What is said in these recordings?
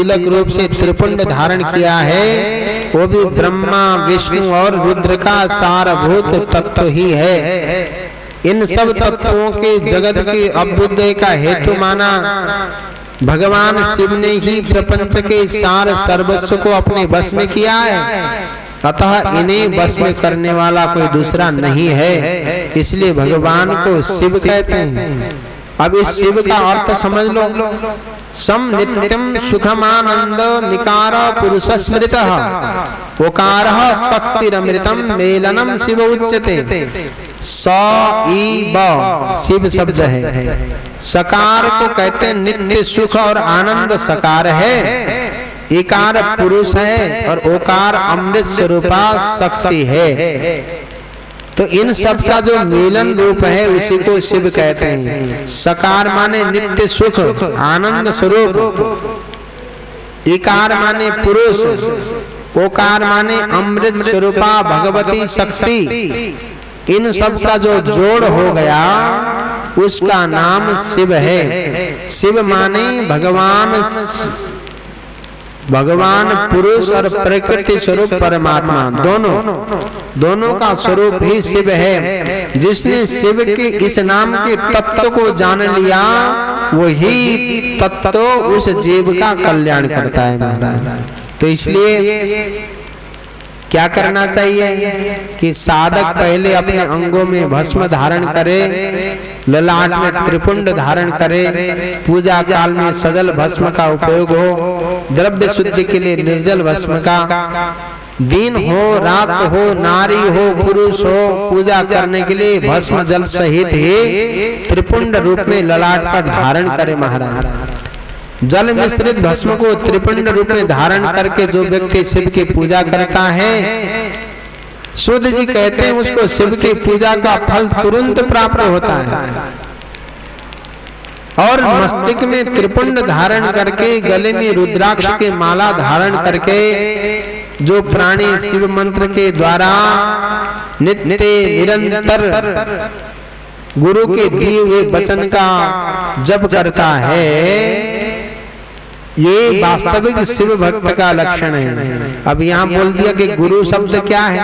कीलक रूप से त्रिपुंड धारण किया है, वो भी ब्रह्मा विष्णु और रुद्र का सारभूत तत्व ही है। इन सब तत्वों के जगत की अभ्युदय का हेतु माना भगवान शिव ने ही प्रपंच के सार सर्वस्व को अपने वश में किया है, अतः इन्हें वश में करने वाला कोई दूसरा नहीं है, इसलिए भगवान को शिव कहते हैं। अब इस शिव का अर्थ समझ लो। सम नित्यम सुखमानंद निकार पुरुष स्मृतः ओकारः शक्तिरमृतम मेलनम शिव उच्यते। स ई ब शिव शब्द है। सकार को कहते हैं नित्य सुख और आनंद सकार है, इकार पुरुष है और ओकार अमृत स्वरूपा शक्ति है। तो इन सब का जो मिलन रूप है उसी को शिव कहते हैं। सकार माने नित्य सुख आनंद स्वरूप, इकार माने पुरुष, ओकार माने अमृत स्वरूपा भगवती शक्ति। इन सब का जो जोड़ हो गया उसका नाम शिव है। शिव माने भगवान पुरुष और प्रकृति स्वरूप परमात्मा दोनों का स्वरूप ही शिव है। जिसने शिव के इस नाम के तत्व को जान लिया वही तत्व उस जीव का कल्याण करता है महाराज। तो इसलिए क्या करना चाहिए कि साधक पहले अपने अंगों में भस्म धारण करे, ललाट में त्रिपुंड धारण करे, पूजा काल में सजल भस्म का उपयोग हो, द्रव्य शुद्धि के लिए निर्जल भस्म का, दिन हो रात हो नारी हो पुरुष हो, पूजा करने के लिए भस्म जल सहित ही त्रिपुंड रूप में ललाट पर धारण करे महाराज। जल मिश्रित भस्म को त्रिपुंड रूप में धारण करके जो व्यक्ति शिव की पूजा करता है, सूत जी कहते हैं उसको शिव की पूजा का फल तुरंत प्राप्त होता है। और मस्तिष्क में त्रिपुंड धारण करके, गले में रुद्राक्ष के माला धारण करके जो प्राणी शिव मंत्र के द्वारा नित्य निरंतर गुरु के दिए हुए वचन का जप करता है, ये वास्तविक शिव भक्त का लक्षण है। अब यहाँ बोल दिया कि गुरु शब्द क्या है।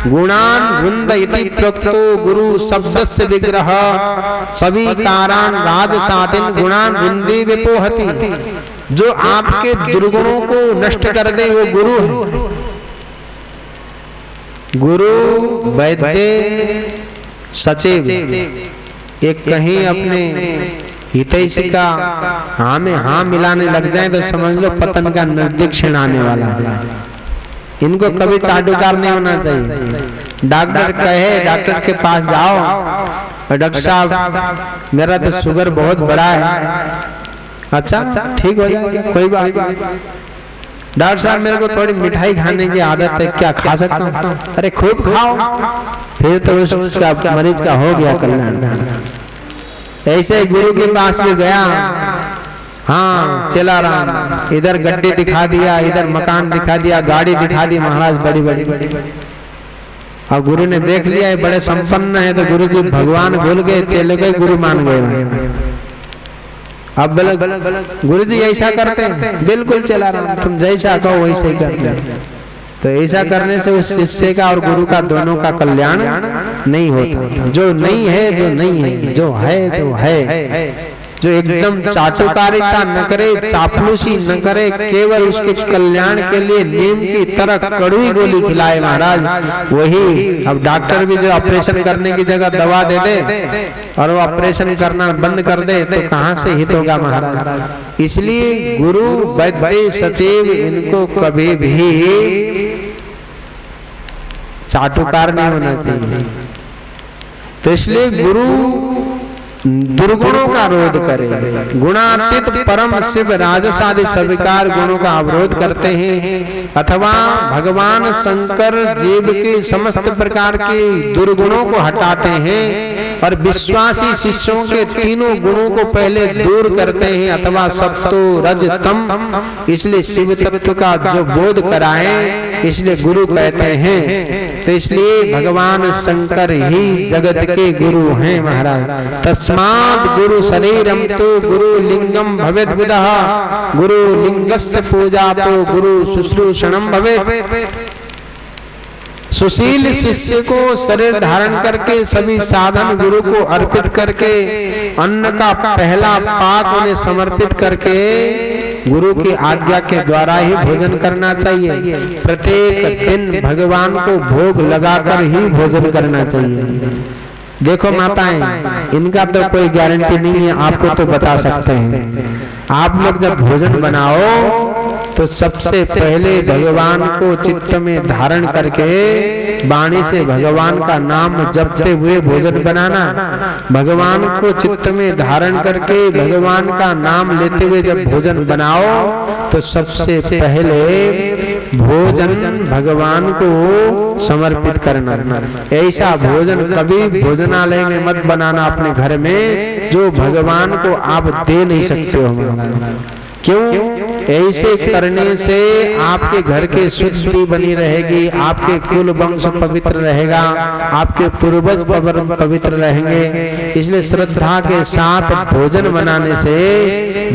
गुणान वृंद इति प्रोक्तो गुरु शब्द से विग्रह सभी कारान राजसातिन गुणान वृंदे विपोहति। जो आपके दुर्गुणों को नष्ट कर दे वो गुरु है। गुरु वैद्य सचिव एक कहीं अपने हितैषी का हाँ में हाँ मिलाने लग जाए तो समझ लो पतन का नजदीक क्षण आने वाला है। इनको कभी चाटुकार नहीं होना चाहिए। डॉक्टर कहे डॉक्टर के पास जाओ और डॉक्टर साहब मेरा तो शुगर बहुत बड़ा है, अच्छा ठीक हो जाएगा कोई बात नहीं। डॉक्टर साहब मेरे को थोड़ी मिठाई खाने की आदत है, क्या खा सकता हूँ? अरे खूब खाओ, फिर तो उसका मरीज का हो गया कल्याण। ऐसे गुरु के पास भी गया, हाँ चला रहा, इधर गड्ढे दिखा दिया, इधर मकान दिखा दिया, गाड़ी दिखा दी महाराज बड़ी बड़ी। और गुरु ने देख लिया है बड़े संपन्न है, तो गुरु जी भगवान भूल गए, चले गए, गुरु मान गए। अब गुरु जी ऐसा करते हैं, बिल्कुल चला रहा, तुम जैसा कहो वैसे ही करते हैं। तो ऐसा करने से उस शिष्य का और गुरु का दोनों का कल्याण नहीं होता। जो नहीं है जो नहीं है, जो है जो है, जो एकदम चाटुकारिता न करे, चापलूसी न करे, केवल उसके कल्याण के लिए नीम की तरह कड़वी गोली खिलाए महाराज, वही। अब डॉक्टर भी जो ऑपरेशन करने की जगह दवा दे दे और वो ऑपरेशन करना बंद कर दे तो कहाँ से हित होगा महाराज। इसलिए गुरु वैद्य सचिव इनको कभी भी चाटुकार नहीं होना चाहिए। तो इसलिए गुरु दुर्गुणों का रोध करे। गुणातीत परम शिव राजसादि स्वीकार गुणों का अवरोध करते हैं, अथवा भगवान शंकर जीव के समस्त प्रकार के दुर्गुणों को हटाते हैं। और विश्वासी शिष्यों के तीनों गुणों को पहले दूर करते हैं, अथवा सत्तो रज तम, इसलिए शिव तत्व का जो बोध कराए, इसलिए गुरु कहते हैं। तो इसलिए भगवान शंकर ही जगत के गुरु हैं महाराज। तस्मात् गुरु शरीरम तो गुरु लिंगम भवेत् विदः, गुरु लिंगस्य पूजा तो गुरु शुश्रूषणम भवेत्। सुशील शिष्य को शरीर धारण करके सभी साधन गुरु को अर्पित करके अन्न का पहला पाक उन्हें समर्पित करके गुरु की आज्ञा के द्वारा ही भोजन करना चाहिए। प्रत्येक दिन भगवान को भोग लगाकर ही भोजन करना चाहिए। देखो माताएं, इनका तो कोई गारंटी नहीं है, आपको तो बता सकते हैं। आप लोग जब भोजन बनाओ तो सबसे पहले भगवान को चित्त में धारण करके वाणी से भगवान का नाम जपते हुए भोजन बनाना। भगवान को चित्त में धारण करके भगवान का नाम लेते हुए जब भोजन बनाओ तो सबसे पहले भोजन भगवान को समर्पित करना। ऐसा भोजन कभी भोजनालय में मत बनाना अपने घर में, जो भगवान को आप दे नहीं सकते हो। क्यों? ऐसे करने से आपके घर की शुद्धि बनी रहेगी, आपके कुल वंश पवित्र रहेगा, आपके पूर्वज पवित्र रहेंगे। इसलिए श्रद्धा के साथ भोजन बनाने से,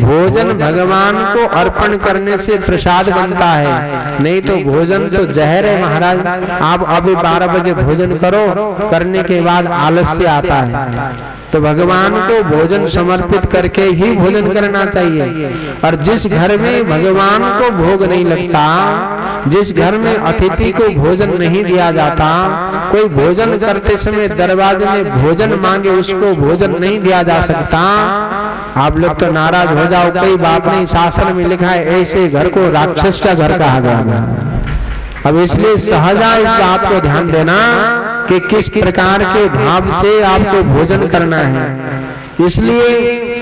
भोजन भगवान को अर्पण करने से प्रसाद बनता है। नहीं तो भोजन तो जहर है महाराज। आप अभी 12 बजे भोजन करो, करने के बाद आलस्य आता है। तो भगवान को भोजन समर्पित करके ही भोजन करना चाहिए। और जिस घर में भगवान को भोग नहीं लगता, जिस घर में अतिथि को भोजन नहीं दिया जाता, कोई भोजन करते समय दरवाजे में भोजन मांगे उसको भोजन नहीं दिया जा सकता, आप लोग तो नाराज हो जाओ, कोई बात नहीं, शास्त्र में लिखा है ऐसे घर को राक्षस का घर कहा गया। अब इसलिए सहजा इस बात को ध्यान देना कि किस प्रकार के भाव से आपको भोजन करना है। इसलिए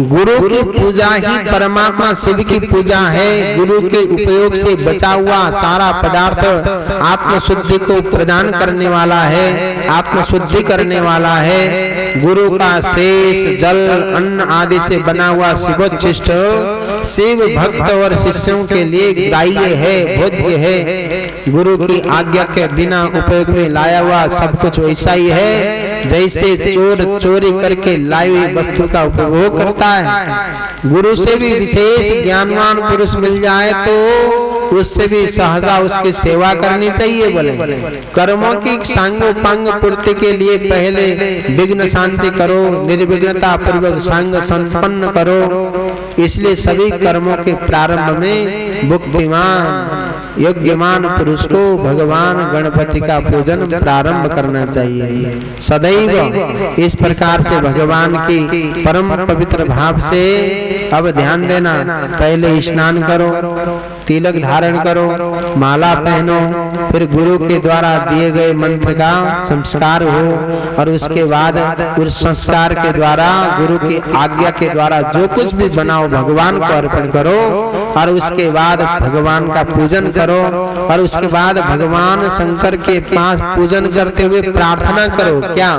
गुरु की पूजा ही परमात्मा शिव की पूजा है। गुरु के उपयोग से बचा हुआ सारा पदार्थ आत्मशुद्धि को प्रदान करने वाला है, आत्मशुद्धि करने वाला है। गुरु का शेष जल अन्न आदि से बना हुआ शिवोच्छिष्ट शिव भक्त और शिष्यों के लिए ग्राह्य है, भोज्य है। गुरु की आज्ञा के बिना उपयोग में लाया हुआ सब कुछ वैसा ही है जैसे चोर चोरी करके लाई हुई वस्तु का उपभोग करता है। गुरु से भी विशेष ज्ञानवान पुरुष मिल जाए तो उससे भी सहजा उसकी सेवा करनी चाहिए। बोले कर्मों की सांगोपांग पूर्ति के लिए पहले विघ्न शांति करो, निर्विघ्नता पूर्वक सांग संपन्न करो। इसलिए सभी कर्मों के प्रारंभ में बुद्धिमान योग्यमान पुरुष को भगवान गणपति का पूजन प्रारंभ करना चाहिए। सदैव इस प्रकार से भगवान की परम पवित्र भाव से अब ध्यान देना। पहले स्नान करो, तिलक धारण करो, माला पहनो, फिर गुरु के द्वारा दिए गए मंत्र का संस्कार हो और उसके बाद उस संस्कार के द्वारा गुरु की आज्ञा के द्वारा जो कुछ भी बनाओ भगवान को अर्पण करो और उसके बाद भगवान का पूजन करो और उसके बाद भगवान शंकर के पास पूजन करते हुए प्रार्थना करो। क्या?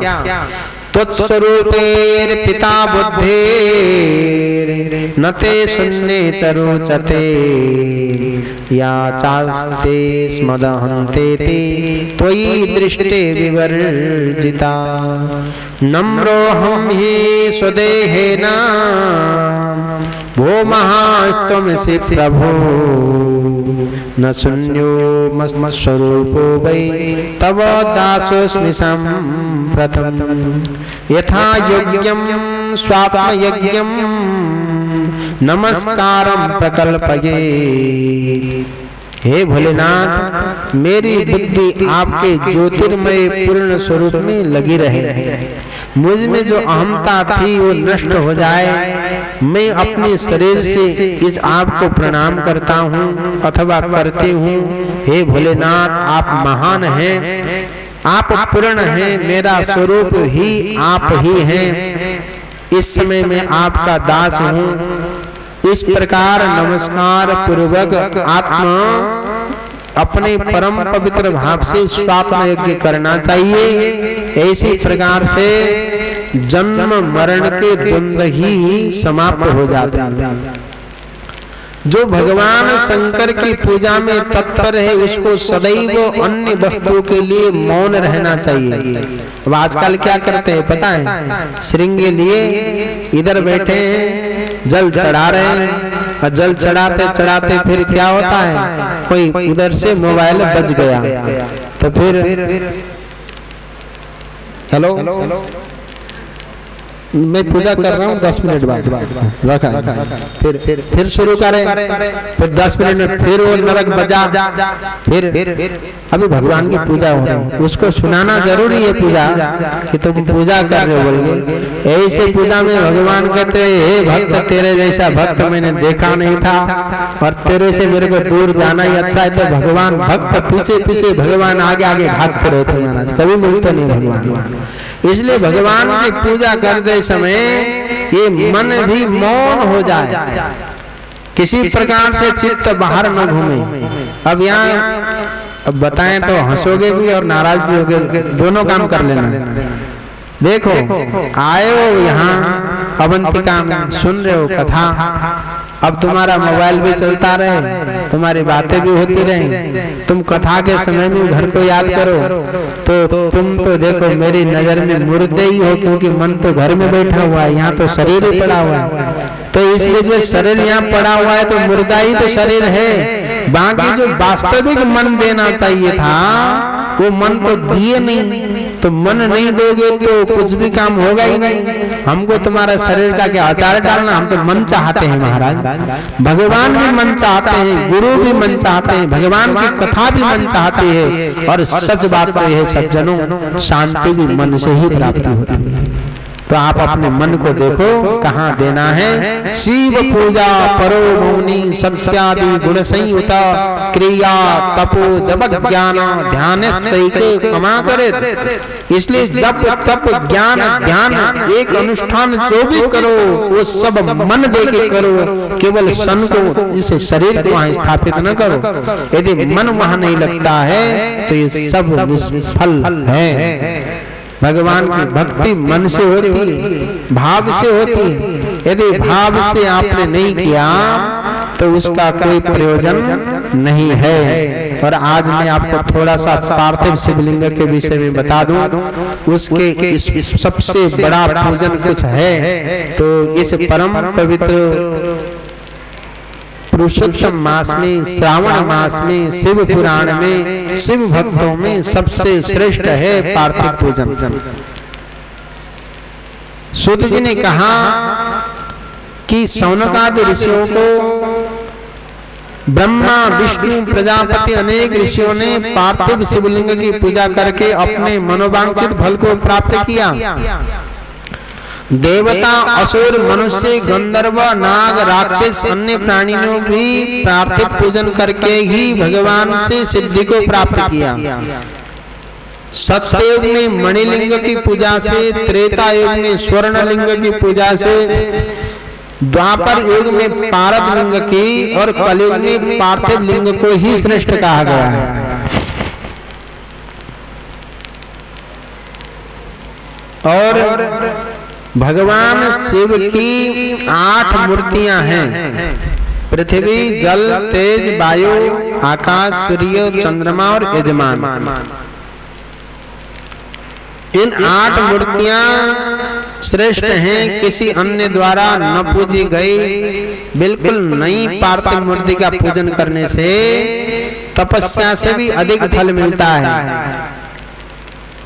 त्वत्स्वरूपेर पिता बुद्धेर नते शून्ये चरोचते या चास्ते स्मदहन्ते ते त्वयि दृष्टे विवर्जिता नम्रोऽहं हि स्वदेहेन भो महास्त्वमसि प्रभो न शून्यो मत्स्वरूपो वै तव दासोऽस्मि सम्प्रथम यथा योग्यं स्वात्मयज्ञं नमस्कारं प्रकल्पये। हे भोलेनाथ, मेरी बुद्धि आपके ज्योतिर्मय पूर्ण स्वरूप में लगी रहे, मुझ में जो अहमता थी वो नष्ट हो जाए। मैं अपने शरीर से इस आपको प्रणाम करता हूँ अथवा करती हूँ। हे भोलेनाथ, आप महान हैं, आप पूर्ण हैं, मेरा स्वरूप ही आप ही हैं। इस समय मैं आपका दास हूँ। इस प्रकार नमस्कार पूर्वक आत्मा अपने परम पवित्र भाव से स्वात्म यज्ञ करना चाहिए। इसी प्रकार से जन्म मरण के द्वंद्व ही समाप्त हो जाते हैं। जो भगवान शंकर की पूजा में तत्पर है उसको सदैव अन्य वस्तुओं के लिए मौन रहना चाहिए। अब आजकल क्या करते हैं पता है, श्रृंगे लिए इधर बैठे हैं, जल चढ़ा रहे हैं, और जल चढ़ाते चढ़ाते फिर क्या होता है, कोई उधर से मोबाइल बज गया तो फिर हेलो मैं पूजा कर रहा हूँ 10 मिनट बाद रखा, फिर शुरू करें, फिर 10 मिनट में फिर वो नरक बजा, फिर अभी भगवान की पूजा हो रही है, उसको सुनाना जरूरी है पूजा कि तुम पूजा कर रहे हो बोलिए। ऐसे पूजा में भगवान कहते हैं हे भक्त, तेरे जैसा भक्त मैंने देखा नहीं था और तेरे से मेरे को दूर जाना ही अच्छा है। तो भगवान भक्त पीछे पीछे, भगवान आगे आगे भागते रहते महाराज, कभी मिलते नहीं भगवान। इसलिए भगवान की पूजा करते समय ये मन भी मौन हो जाए, किसी प्रकार से चित्त बाहर न घूमे। अब यहाँ अब बताएं तो हंसोगे भी और नाराज भी होगे, दोनों काम कर लेना। देखो आए हो यहाँ अवंतिका में, सुन रहे हो कथा, अब तुम्हारा मोबाइल भी चलता रहे, तुम्हारी बातें भी होती रहे, तुम कथा के समय में घर को याद करो, तो तुम तो देखो मेरी नजर में मुर्दे ही हो, क्योंकि मन तो घर में बैठा हुआ है, यहाँ तो शरीर ही पड़ा हुआ है। तो इसलिए जो शरीर यहाँ पड़ा हुआ है तो मुर्दा ही तो शरीर है, बाकी जो वास्तविक मन देना चाहिए था वो मन तो दिए नहीं। तो मन नहीं दोगे तो कुछ भी काम होगा ही नहीं। हमको तुम्हारा शरीर का क्या आचार डालना, हम तो मन चाहते हैं महाराज। भगवान भी मन चाहते हैं, गुरु भी मन चाहते हैं, भगवान की कथा भी मन चाहती है। और सच बात तो यह सज्जनों, शांति भी मन से ही प्राप्ति होती है। तो आप अपने मन को देखो कहाँ देना है। शिव पूजा परो मौनी सत्यादि गुण संयुत क्रिया तपो जप ज्ञान ध्यान समाचरित। इसलिए जब तप ज्ञान ध्यान एक अनुष्ठान जो भी करो वो सब मन दे के करो, केवल सन को इस शरीर को वहां स्थापित न करो। यदि मन वहां नहीं लगता है तो ये सब निष्फल है। भगवान की भक्ति मन से होती है, भाव से होती है। यदि भाव से आपने नहीं किया तो उसका कोई प्रयोजन नहीं है। और आज मैं आपको थोड़ा सा पार्थिव शिवलिंग के विषय में बता दूं, उसके इस सबसे बड़ा पूजन कुछ है। तो इस परम पवित्र पुरुषोत्तम मास में, श्रावण मास में, शिव पुराण में, शिव भक्तों में सबसे श्रेष्ठ है पार्थिव पूजन। सूत जी ने कहा कि शौनकादि ऋषियों को ब्रह्मा विष्णु प्रजापति अनेक ऋषियों ने पार्थिव शिवलिंग की पूजा करके अपने मनोवांछित फल को प्राप्त किया। देवता असुर मनुष्य गंधर्व नाग राक्षस अन्य प्राणियों भी पार्थिव पूजन करके ही भगवान से सिद्धि को प्राप्त किया। सत्ययुग में मणिलिंग की पूजा से, त्रेता युग में स्वर्ण लिंग की पूजा से, द्वापर युग में पारद लिंग की और कलयुग में पार्थिव लिंग को ही श्रेष्ठ कहा गया है। और भगवान शिव की 8 मूर्तियां हैं। पृथ्वी जल तेज वायु आकाश सूर्य चंद्रमा और यजमान। इन 8 मूर्तियां श्रेष्ठ हैं, किसी अन्य द्वारा न पूजी गई। बिल्कुल नई पार्थिव मूर्ति का पूजन करने से तपस्या से भी अधिक फल मिलता है।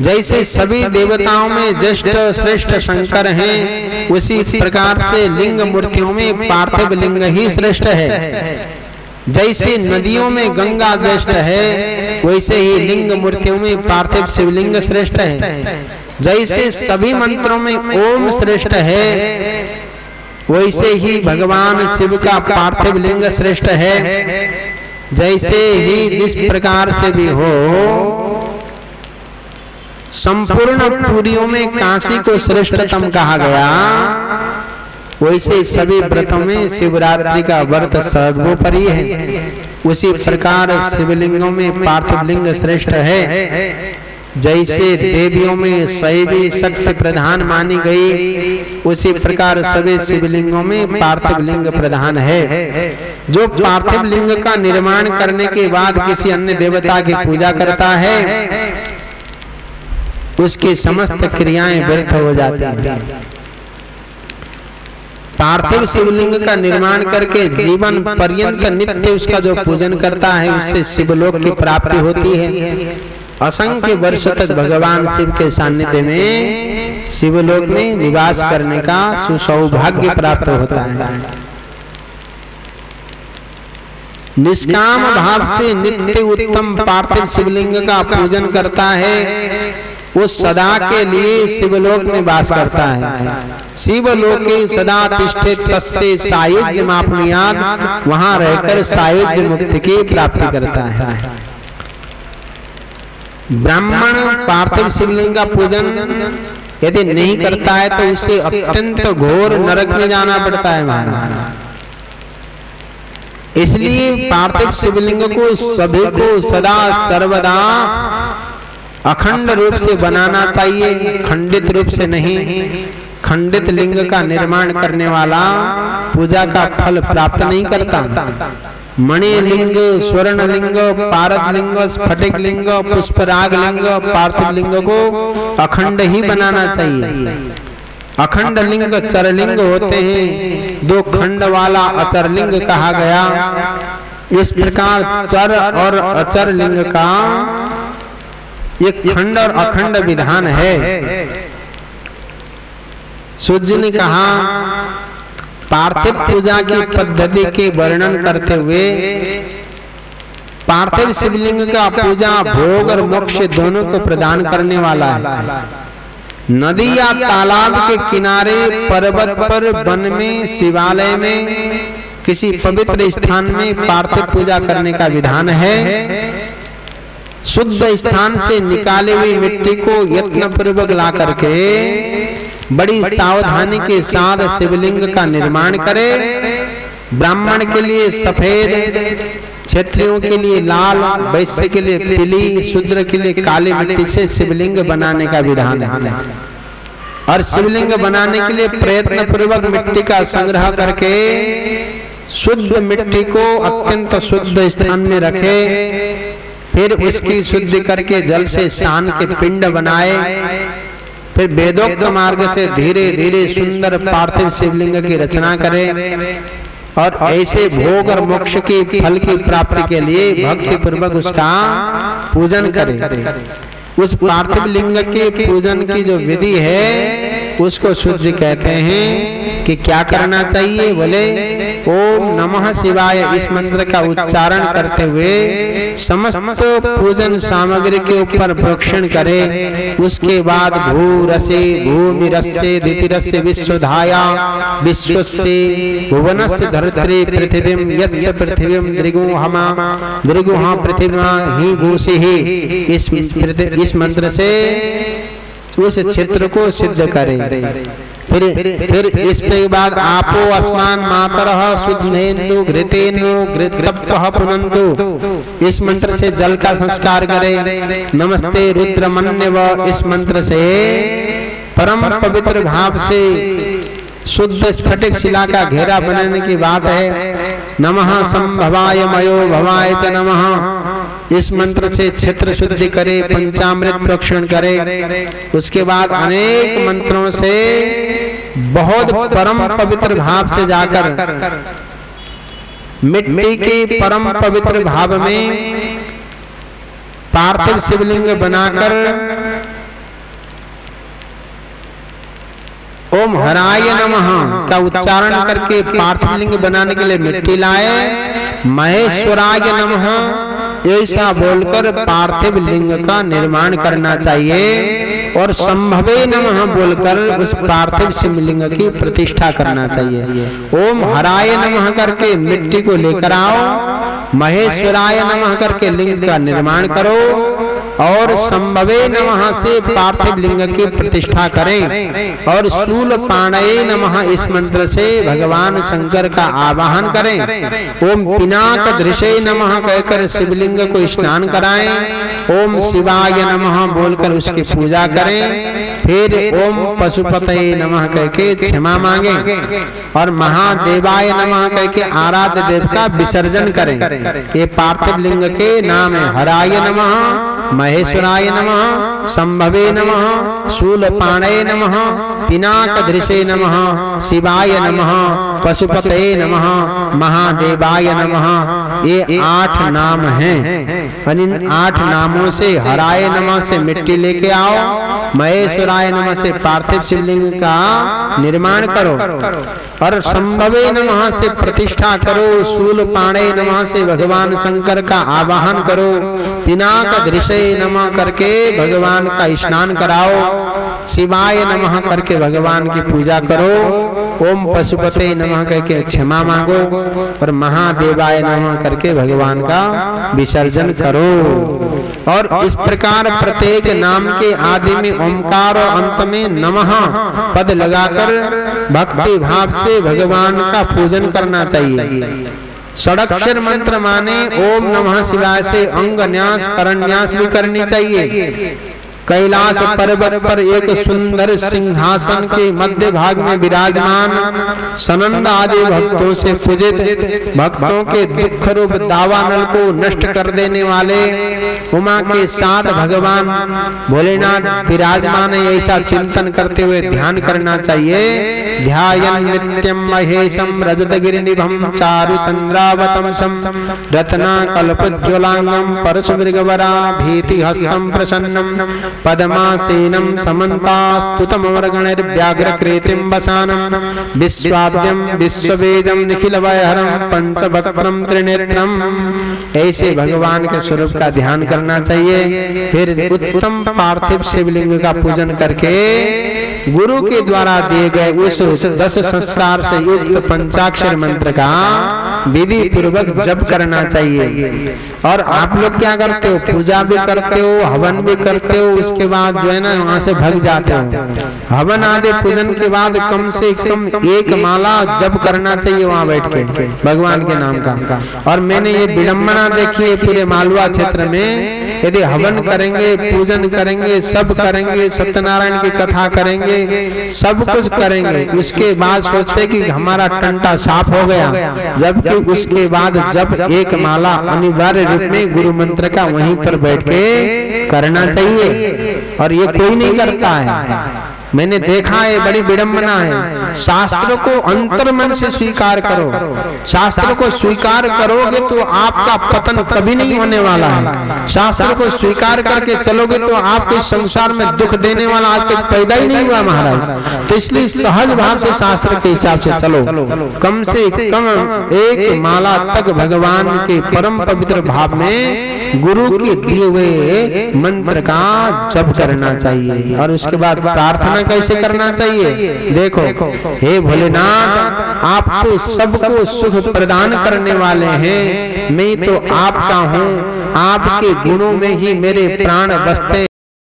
जैसे सभी देवताओं में ज्येष्ठ श्रेष्ठ शंकर हैं, उसी प्रकार से लिंग मूर्तियों में पार्थिव लिंग ही श्रेष्ठ है। जैसे नदियों में गंगा ज्येष्ठ है, वैसे ही लिंग मूर्तियों में पार्थिव शिवलिंग श्रेष्ठ है। जैसे सभी मंत्रों में ओम श्रेष्ठ है, वैसे ही भगवान शिव का पार्थिव लिंग श्रेष्ठ है। जैसे ही जिस प्रकार से भी हो, संपूर्ण पुरियों में काशी को श्रेष्ठतम कहा गया, वैसे सभी व्रतों में शिवरात्रि का व्रत सर्वोपरि है। उसी प्रकार शिवलिंगों में पार्थिव लिंग श्रेष्ठ है। जैसे देवियों में शैवी शक्ति प्रधान मानी गई, उसी प्रकार सभी शिवलिंगों में पार्थिव लिंग प्रधान है। जो पार्थिव लिंग का निर्माण करने के बाद किसी अन्य देवता की पूजा करता है, उसकी समस्त क्रियाएं व्यर्थ हो जाती हैं। पार्थिव शिवलिंग का निर्माण करके जीवन पर्यंत नित्य उसका जो पूजन करता है, उससे शिवलोक की प्राप्ति होती है। असंख्य वर्ष तक भगवान शिव के सानिध्य में शिवलोक में निवास करने का सुसौभाग्य प्राप्त होता है। निष्काम भाव से नित्य उत्तम पार्थिव शिवलिंग का पूजन करता है, वो सदा के लिए शिवलोक में वास करता है। शिवलोके सदा तिष्ठे तस्य सायुज्य मापनुयात्, वहां रहकर सायुज्य मुक्ति की प्राप्ति करता है। ब्राह्मण पार्थिव शिवलिंग का पूजन यदि नहीं करता है तो उसे अत्यंत घोर नरक में जाना पड़ता है महाराज। इसलिए पार्थिव शिवलिंग को सभी को सदा सर्वदा अखंड रूप से बनाना चाहिए, खंडित रूप से नहीं। खंडित लिंग का निर्माण करने वाला पूजा का फल प्राप्त नहीं करता। मणिलिंग, स्वर्ण लिंग, पारद लिंग, स्फटिक लिंग, पुष्पराग लिंग, पार्थिव लिंग को अखंड ही बनाना चाहिए। अखंड लिंग चरलिंग होते हैं, दो खंड वाला अचर लिंग कहा गया। इस प्रकार चर और अचर लिंग का एक खंड और अखंड विधान है। सूर्य ने कहा, पार्थिव पूजा की पद्धति के वर्णन करते हुए, पार्थिव शिवलिंग का पूजा भोग और मोक्ष दोनों को प्रदान करने वाला है। नदी या तालाब के किनारे, पर्वत पर, वन में, शिवालय में, किसी पवित्र स्थान में पार्थिव पूजा करने का विधान है। शुद्ध स्थान से निकाली हुई मिट्टी को यत्न पूर्वक ला करके बड़ी सावधानी के साथ शिवलिंग का निर्माण करे। ब्राह्मण के लिए सफेद, क्षत्रियों के लिए लाल, वैश्य के लिए पीली, शूद्र के लिए काली मिट्टी से शिवलिंग बनाने का विधान है। और शिवलिंग बनाने के लिए प्रयत्न पूर्वक मिट्टी का संग्रह करके शुद्ध मिट्टी को अत्यंत शुद्ध स्थान में रखे। फिर उसकी शुद्धि करके जल से सान के पिंड बनाए। फिर वेदोक्त मार्ग से धीरे धीरे सुंदर पार्थिव शिवलिंग की रचना करे और ऐसे भोग और मोक्ष की फल की प्राप्ति के लिए भक्ति पूर्वक उसका पूजन करे। उस पार्थिव लिंग के पूजन की जो विधि है उसको शुद्धि कहते हैं। कि क्या करना चाहिए? बोले ओम नमः शिवाय इस मंत्र का उच्चारण करते हुए समस्त पूजन सामग्री के ऊपर प्रोक्षण करे। उसके बाद भूरसे भूमिरस्य दितिरस्य विश्वधाया विश्वस्य भुवनस्य धरित्री पृथिवीं यच्च पृथिवीं द्रिगुहमा द्रिगुहा पृथिवी ही घोषि। इस मंत्र से उस क्षेत्र को सिद्ध करे। फिर इसके बाद आपो अस्मान मातरः सुधेन्दु घृतेनु घृतप्पः पुनन्तु इस मंत्र से जल का संस्कार करे। नमस्ते रुद्रमन्यव इस मंत्र से परम पवित्र भाव से शुद्ध स्फटिक शिला का घेरा बनाने की बात है। नमः संभवाय मयो भवाय च नमः इस मंत्र से क्षेत्र शुद्धि करे, पंचामृत प्रोक्षण करे। उसके बाद अनेक मंत्रों से बहुत परम पवित्र भाव से जाकर मिट्टी के परम पवित्र भाव में पार्थिव शिवलिंग बनाकर ओम हराय नमः का उच्चारण करके पार्थिव लिंग बनाने के लिए मिट्टी लाए। महेश्वराय नमः ऐसा बोलकर पार्थिव लिंग का निर्माण करना चाहिए और संभवे नमः बोलकर उस पार्थिव शिवलिंग की प्रतिष्ठा करना चाहिए। ओम हराय नमः करके मिट्टी को लेकर आओ, महेश्वराय नमः करके लिंग का निर्माण करो और संभवे नमः से पार्थिव लिंग की प्रतिष्ठा करें और शूल पाणये नमः इस मंत्र से भगवान शंकर का आवाहन करें। ओम पिनाक दृशे नमः कहकर शिवलिंग को स्नान कराएं। ओम शिवाय नमः बोलकर उसकी पूजा करें। फिर ओम पशुपतये नमः कहके क्षमा मांगे और महादेवाय नमः कहके आराध्य देव का विसर्जन करें। ये पार्थिव लिंग के नाम है। हराय नमः, महेश्वराय नमः, संभवे नमः, शूलपाणये नमः, पिनाकधृषे नमः, शिवाय नमः, पशुपतये नमः, महादेवाय नमः। ये 8 नाम हैं। इन 8 नामों से हराय नमः से मिट्टी लेके आओ, महेश्वराय नमः से पार्थिव शिवलिंग का निर्माण करो और संभवे नमः से प्रतिष्ठा करो। शूलपाणये नमः से भगवान शंकर का आवाहन करो। पिनाकधृषे नमः करके भगवान का स्नान कराओ। शिवाय नमः करके भगवान की पूजा करो। ओम पशुपते नमः करके क्षमा मांगो और महादेवाय नमः करके भगवान का विसर्जन करो। और इस प्रकार प्रत्येक नाम के आदि में ओंकार और अंत में नमः पद लगाकर भक्ति भाव से भगवान का पूजन करना चाहिए। षडक्षर मंत्र माने ओम नमः शिवाय से अंग न्यास करन्यास भी करनी चाहिए। कैलाश पर्वत पर एक सुंदर सिंहासन के मध्य भाग में विराजमान सनंद आदि भक्तों से पूजित, भक्तों के दुख रूप दावानल को नष्ट कर देने वाले उमा के साथ भगवान भोलेनाथ विराजमान है। ऐसा चिंतन करते हुए ध्यान करना चाहिए। ध्यायन् नित्यं महेशं रजतगिरिनिभं चारु चंद्रावतंसं रत्नाकल्पज्वलांगं परशुमृगवरा भीतिहस्तं प्रसन्नं पद्मासीनं समन्तास्तुतमवरगणैर्व्याघ्रकृतिं वसानं विश्वाद्यं विश्ववेदं निखिलवैहरं पंचवक्त्रं त्रिनेत्रम्। ऐसे भगवान के स्वरूप का ध्यान करना चाहिए। फिर उत्तम पार्थिव शिवलिंग का पूजन करके गुरु के द्वारा दिए गए उस 10 संस्कार से युक्त पंचाक्षर मंत्र का विधि पूर्वक जप करना चाहिए। और आप लोग क्या करते हो? पूजा भी करते हो, हवन भी करते हो, उसके बाद जो है ना वहां से भग जाते हो। हवन आदि पूजन के बाद कम से कम 1 माला जप करना चाहिए वहां बैठ के भगवान के नाम का। और मैंने ये विडंबना देखी है पूरे मालवा क्षेत्र में। यदि हवन करेंगे, पूजन करेंगे, सब करेंगे, सत्यनारायण की कथा करेंगे, सब कुछ करेंगे, उसके बाद सोचते कि हमारा टंटा साफ हो गया, जबकि उसके बाद जब 1 माला अनिवार्य रूप में गुरु मंत्र का वहीं पर बैठ के करना चाहिए। और ये कोई नहीं करता है। मैंने देखा है, बड़ी विडंबना है। शास्त्र को अंतर्मन से स्वीकार करो। शास्त्र को स्वीकार करोगे तो आपका पतन कभी नहीं होने वाला है। शास्त्र को स्वीकार करके चलोगे तो आपको संसार में दुख देने वाला आज तक पैदा ही नहीं हुआ महाराज। तो इसलिए सहज भाव से शास्त्र के हिसाब से चलो। कम से कम 1 माला तक भगवान के परम पवित्र भाव में गुरु के दिए हुए मंत्र का जप करना चाहिए। और उसके बाद प्रार्थना कैसे करना चाहिए? देखो, हे भोलेनाथ, आप तो सबको सुख प्रदान करने वाले हैं। मैं तो आपका हूँ, आपके गुणों में ही मेरे प्राण बसते